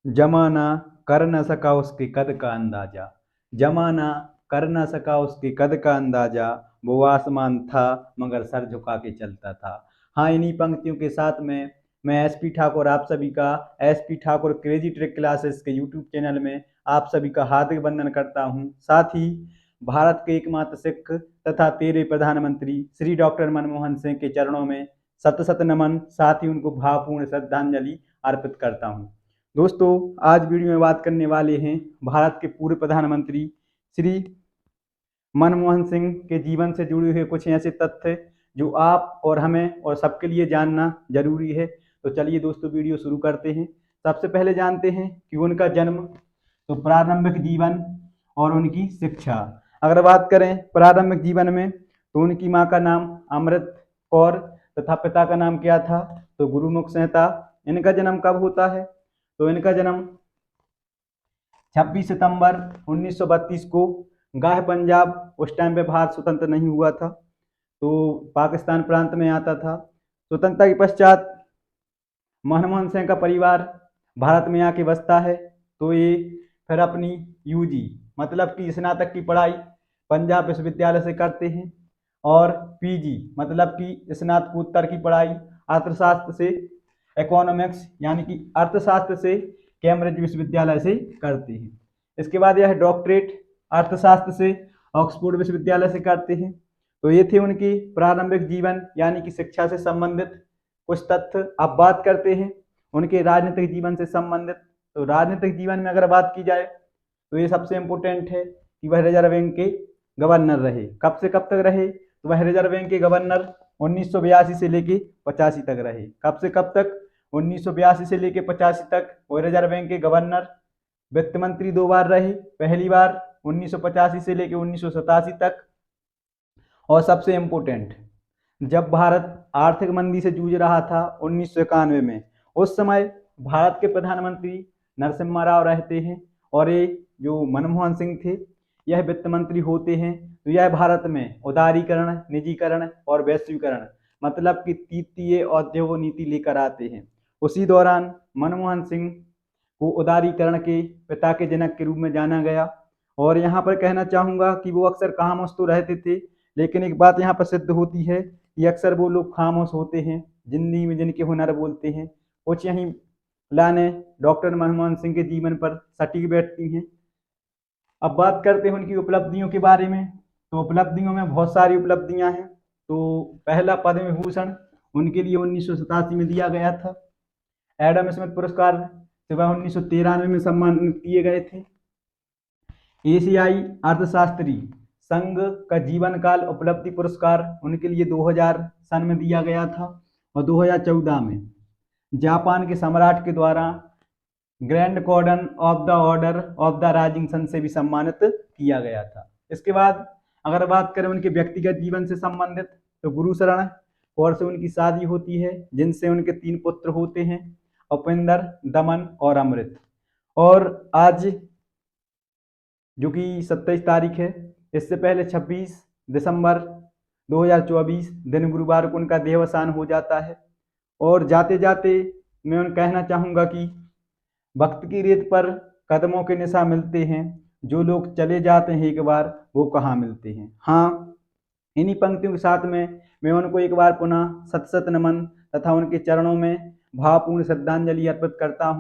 जमाना कर न सका उसके कद का अंदाजा। जमाना कर न सका उसके कद का अंदाजा, वो आसमान था मगर सर झुका के चलता था। हाँ, इन्हीं पंक्तियों के साथ में मैं एसपी ठाकुर आप सभी का SP Thakur crazy trick classes के यूट्यूब चैनल में आप सभी का हार्दिक वंदन करता हूँ। साथ ही भारत के एकमात्र सिख तथा तेरे प्रधानमंत्री श्री डॉक्टर मनमोहन सिंह के चरणों में शत शत नमन, साथ ही उनको भावपूर्ण श्रद्धांजलि अर्पित करता हूँ। दोस्तों, आज वीडियो में बात करने वाले हैं भारत के पूर्व प्रधानमंत्री श्री मनमोहन सिंह के जीवन से जुड़े हुए कुछ ऐसे तथ्य जो आप और हमें और सबके लिए जानना जरूरी है। तो चलिए दोस्तों, वीडियो शुरू करते हैं। सबसे पहले जानते हैं कि उनका जन्म, तो प्रारंभिक जीवन और उनकी शिक्षा। अगर बात करें प्रारंभिक जीवन में, तो उनकी माँ का नाम अमृत कौर तथा पिता का नाम क्या था, तो गुरुमुख सहता। इनका जन्म कब होता है, तो इनका जन्म 26 सितंबर 1932 को गाह पंजाब, उस टाइम पे भारत स्वतंत्र नहीं हुआ था, तो पाकिस्तान प्रांत में आता था। स्वतंत्रता के पश्चात मनमोहन सिंह का परिवार भारत में आके बसता है, तो ये फिर अपनी यूजी मतलब कि स्नातक की पढ़ाई पंजाब विश्वविद्यालय से करते हैं और पीजी मतलब कि स्नातकोत्तर की पढ़ाई अर्थशास्त्र से, इकोनॉमिक्स यानी कि अर्थशास्त्र से कैम्ब्रिज विश्वविद्यालय से करते हैं। इसके बाद यह डॉक्टरेट अर्थशास्त्र से ऑक्सफोर्ड विश्वविद्यालय से करते हैं। तो ये थे उनके प्रारंभिक जीवन यानी कि शिक्षा से संबंधित कुछ तथ्य। अब बात करते हैं उनके राजनीतिक जीवन से संबंधित। तो राजनीतिक जीवन में अगर बात की जाए, तो ये सबसे इम्पोर्टेंट है कि वह रिजर्व बैंक के गवर्नर रहे। कब से कब तक रहे, तो वह रिजर्व बैंक के गवर्नर 1982 से लेके 85 तक रहे। कब से कब तक, 1982 से लेके 85 तक वो रिजर्व बैंक के गवर्नर। वित्त मंत्री 2 बार रहे, पहली बार 1985 से लेके 1987 तक। और सबसे इम्पोर्टेंट, जब भारत आर्थिक मंदी से जूझ रहा था 1991 में, उस समय भारत के प्रधानमंत्री नरसिम्हा राव रहते हैं और ये जो मनमोहन सिंह थे यह वित्त मंत्री होते हैं। तो यह भारत में उदारीकरण, निजीकरण और वैश्वीकरण मतलब कि तृतीय औद्योगिक नीति लेकर आते हैं। उसी दौरान मनमोहन सिंह को उदारीकरण के पिता के जनक के रूप में जाना गया। और यहाँ पर कहना चाहूँगा कि वो अक्सर खामोश तो रहते थे, लेकिन एक बात यहाँ पर सिद्ध होती है कि अक्सर वो लोग खामोश होते हैं जिंदगी में जिनके हुनर बोलते हैं। कुछ यहीं लाने डॉक्टर मनमोहन सिंह के जीवन पर सटीक बैठती हैं। अब बात करते हैं उनकी उपलब्धियों के बारे में। तो उपलब्धियों में बहुत सारी उपलब्धियां हैं। तो पहला पद्म विभूषण उनके लिए 1987 में दिया गया था। एडम स्मिथ पुरस्कार सिवाय 1993 में सम्मानित किए गए थे। एशियाई अर्थशास्त्री संघ का जीवन काल उपलब्धि पुरस्कार उनके लिए 2000 सन में दिया गया था। और 2014 में जापान के सम्राट के द्वारा Grand Cordon of the Order of the Rising Sun से भी सम्मानित किया गया था। इसके बाद अगर बात करें उनके व्यक्तिगत जीवन से संबंधित, तो गुरुशरण कौर से उनकी शादी होती है, जिनसे उनके 3 पुत्र होते हैं, उपेंद्र, दमन और अमृत। और आज जो कि 27 तारीख है, इससे पहले 26 दिसंबर 2024 दिन गुरुवार को उनका देहावसान हो जाता है। और जाते जाते मैं उन कहना चाहूँगा कि वक्त की रेत पर कदमों के निशान मिलते हैं, जो लोग चले जाते हैं एक बार वो कहाँ मिलते हैं। हाँ, इन्हीं पंक्तियों के साथ में मैं उनको एक बार पुनः शत शत नमन तथा उनके चरणों में भावपूर्ण श्रद्धांजलि अर्पित करता हूँ।